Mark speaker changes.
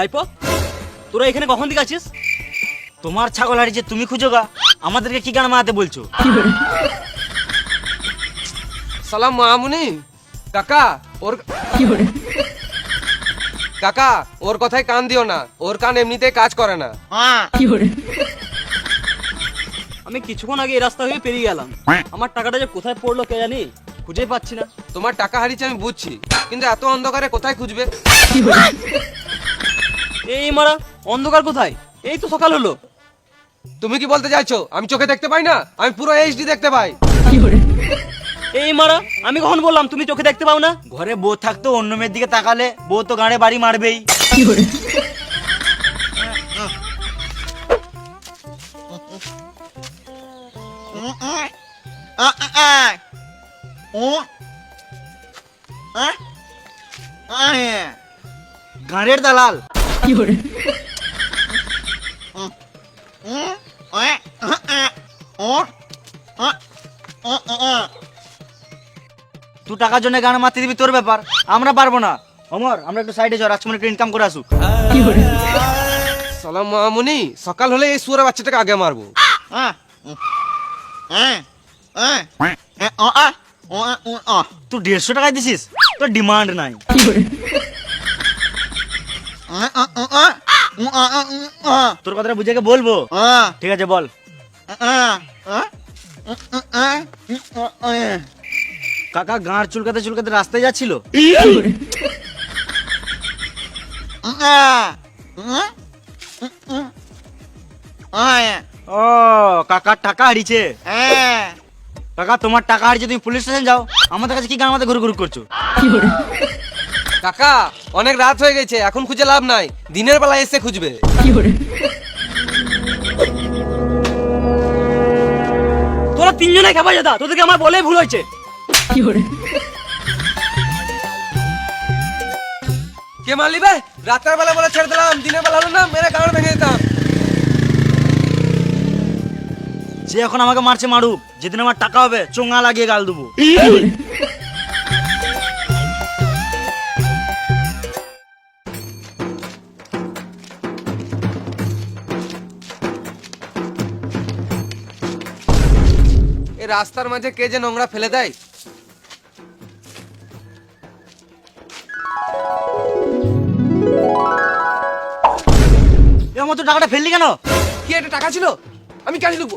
Speaker 1: ভাইপো তোরা এখানে কখন থেকে আছিস? তোমার ছাগল হারিয়েছে তুমি খুঁজো গা, আমাদেরকে কি গান মারাতে বলছো?
Speaker 2: সালাম মামুনি কাকা, ওর কাকা ওর কথায় কান দিও না, ওর কান এমনিতেই কাজ করে না।
Speaker 1: আমি কিছুক্ষণ আগে এই রাস্তা হয়ে পেরিয়ে গেলাম, আমার টাকাটা যে কোথায় পড়লো কে জানি, খুঁজেই পাচ্ছি না।
Speaker 2: তোমার টাকা হারিয়েছে আমি বুঝছি, কিন্তু এত অন্ধকারে কোথায় খুঁজবে?
Speaker 1: এই মারা অন্ধকার কোথায়, এই তো সকাল হলো।
Speaker 2: তুমি কি বলতে চাইছো আমি চোখে দেখতে পাই না? আমি পুরো এইচডি দেখতে পাই।
Speaker 1: এই মারা আমি কখন বললাম তুমি চোখে দেখতে পাও না? ঘরে বউ থাকতো অন্য মেয়ের দিকে তাকালে বউ তো গাঁড়ে বাড়ি মারবেই। গাঁড়ের দালাল। তুই টাকার জন্য গান মারতে দিবি তোর ব্যাপার, আমরা পারবো না। অমর আমরা একটু সাইডে যাও, রাজকুমার একটু ইনকাম করে আসুক।
Speaker 2: সালাম মামুনি, সকাল হলে এই সুরের বাচ্চাটাকে আগে মারবো।
Speaker 1: তুই 150 টাকায় দিছিস, তোর ডিমান্ড নাই। তোর কথাটা বুঝে বলবো, ঠিক আছে বল। কাকা গাঁর চুলকাতে চুলকাতে রাস্তায় যাচ্ছিল, ও কাকার টাকা হারিয়েছে। কাকা তোমার টাকা হারিয়েছে, তুমি পুলিশ স্টেশন যাও, আমাদের কাছে কি গান মাথা ঘুরু ঘুরু করছো?
Speaker 2: কাকা অনেক রাত হয়ে গেছে, এখন খুঁজে লাভ নাই, দিনের বেলা এসে খুঁজবে।
Speaker 1: তোরা তিনজনে খাবার যেতা, তোদেরকে আমার বলেই ভুল হয়েছে।
Speaker 2: কে মারলি বে? রাতের বেলা বলে ছেড়ে দিলাম, দিনের বেলা হলো না মেরে গাঁড় ভেঙে দিতাম।
Speaker 1: যে এখন আমাকে মারছে মারুক, যেদিন আমার টাকা হবে চোঙা লাগিয়ে গাল দেবো।
Speaker 2: এই রাস্তার মাঝে কে যে নোংরা ফেলে দেয়।
Speaker 1: এর মতো টাকাটা ফেললি কেন?
Speaker 2: কি একটা টাকা ছিল, আমি কেন লুকবো?